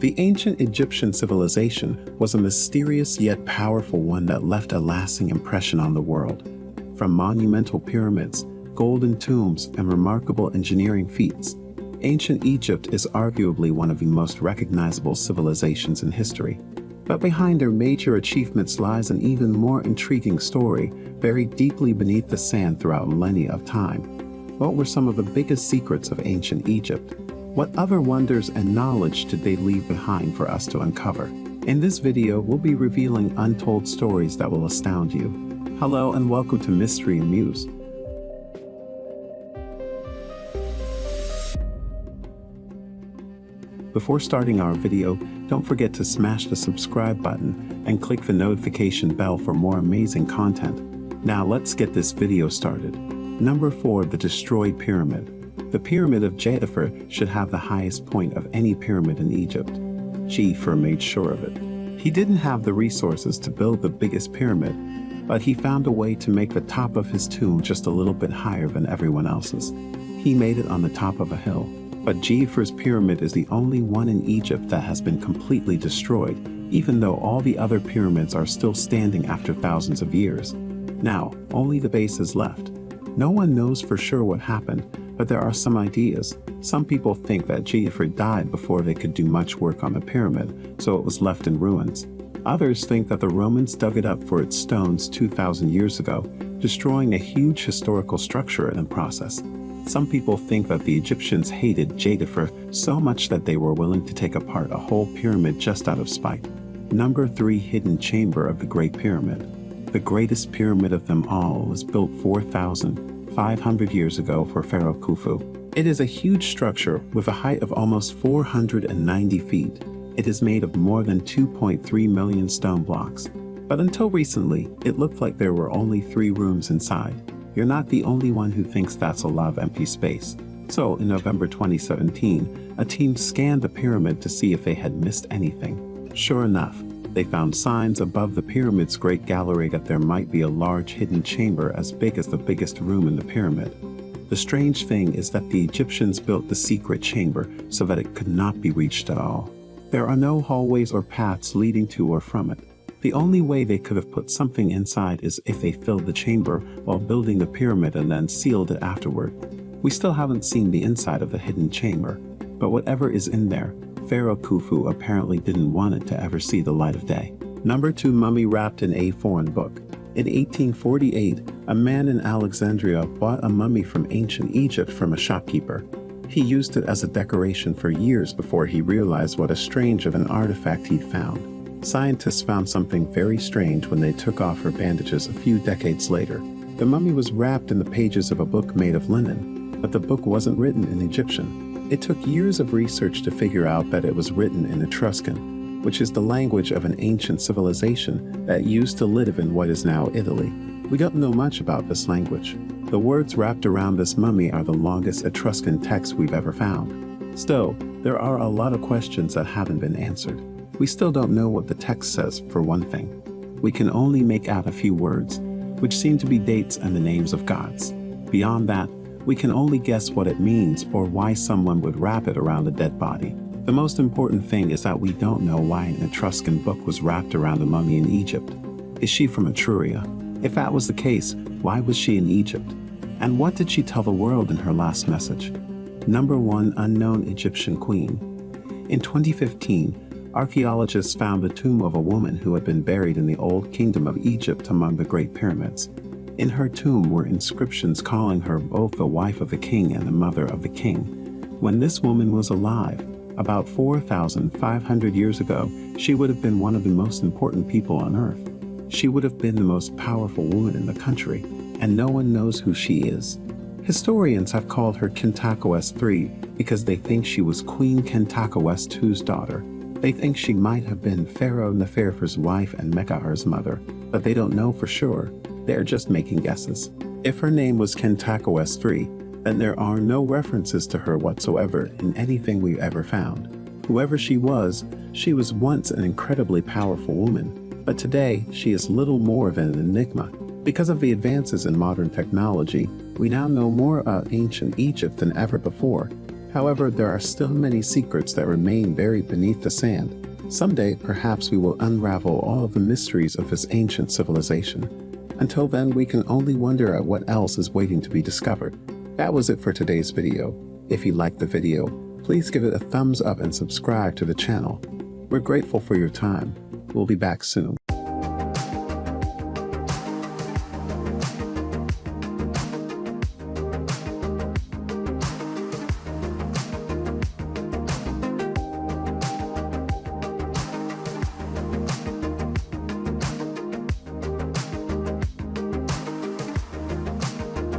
The ancient Egyptian civilization was a mysterious yet powerful one that left a lasting impression on the world. From monumental pyramids, golden tombs, and remarkable engineering feats, ancient Egypt is arguably one of the most recognizable civilizations in history. But behind their major achievements lies an even more intriguing story, buried deeply beneath the sand throughout millennia of time. What were some of the biggest secrets of ancient Egypt? What other wonders and knowledge did they leave behind for us to uncover? In this video, we'll be revealing untold stories that will astound you. Hello and welcome to Mystery and Muse. Before starting our video, don't forget to smash the subscribe button and click the notification bell for more amazing content. Now let's get this video started. Number 4. The Destroyed Pyramid. The Pyramid of Djedefre should have the highest point of any pyramid in Egypt. Djedefre made sure of it. He didn't have the resources to build the biggest pyramid, but he found a way to make the top of his tomb just a little bit higher than everyone else's. He made it on the top of a hill. But Djedefre's pyramid is the only one in Egypt that has been completely destroyed, even though all the other pyramids are still standing after thousands of years. Now, only the base is left. No one knows for sure what happened, but there are some ideas. Some people think that Djedefre died before they could do much work on the pyramid, so it was left in ruins. Others think that the Romans dug it up for its stones 2,000 years ago, destroying a huge historical structure in the process. Some people think that the Egyptians hated Djedefre so much that they were willing to take apart a whole pyramid just out of spite. Number 3. Hidden Chamber of the Great Pyramid. The greatest pyramid of them all was built 4,500 years ago for Pharaoh Khufu. It is a huge structure with a height of almost 490 feet. It is made of more than 2.3 million stone blocks. But until recently, it looked like there were only 3 rooms inside. You're not the only one who thinks that's a lot of empty space. So, in November 2017, a team scanned the pyramid to see if they had missed anything. Sure enough, they found signs above the pyramid's great gallery that there might be a large hidden chamber as big as the biggest room in the pyramid. The strange thing is that the Egyptians built the secret chamber so that it could not be reached at all. There are no hallways or paths leading to or from it. The only way they could have put something inside is if they filled the chamber while building the pyramid and then sealed it afterward. We still haven't seen the inside of the hidden chamber, but whatever is in there, Pharaoh Khufu apparently didn't want it to ever see the light of day. Number 2. Mummy wrapped in a foreign book. In 1848, a man in Alexandria bought a mummy from ancient Egypt from a shopkeeper. He used it as a decoration for years before he realized what a strange of an artifact he'd found. Scientists found something very strange when they took off her bandages a few decades later. The mummy was wrapped in the pages of a book made of linen, but the book wasn't written in Egyptian. It took years of research to figure out that it was written in Etruscan, which is the language of an ancient civilization that used to live in what is now Italy. We don't know much about this language. The words wrapped around this mummy are the longest Etruscan text we've ever found. Still, there are a lot of questions that haven't been answered. We still don't know what the text says, for one thing. We can only make out a few words, which seem to be dates and the names of gods. Beyond that, we can only guess what it means or why someone would wrap it around a dead body. The most important thing is that we don't know why an Etruscan book was wrapped around a mummy in Egypt. Is she from Etruria? If that was the case, why was she in Egypt? And what did she tell the world in her last message? Number 1. Unknown Egyptian Queen. In 2015, archaeologists found the tomb of a woman who had been buried in the Old Kingdom of Egypt among the Great Pyramids. In her tomb were inscriptions calling her both the wife of the king and the mother of the king. When this woman was alive, about 4,500 years ago, she would have been one of the most important people on earth. She would have been the most powerful woman in the country, and no one knows who she is. Historians have called her Khentakares III because they think she was Queen Khentakares II's daughter. They think she might have been Pharaoh Nefertiti's wife and Mekaure's mother, but they don't know for sure. They're just making guesses. If her name was Khentakares III, then there are no references to her whatsoever in anything we've ever found. Whoever she was once an incredibly powerful woman, but today she is little more than an enigma. Because of the advances in modern technology, we now know more about ancient Egypt than ever before, However, there are still many secrets that remain buried beneath the sand. Someday, perhaps we will unravel all of the mysteries of this ancient civilization. Until then, we can only wonder at what else is waiting to be discovered. That was it for today's video. If you liked the video, please give it a thumbs up and subscribe to the channel. We're grateful for your time. We'll be back soon.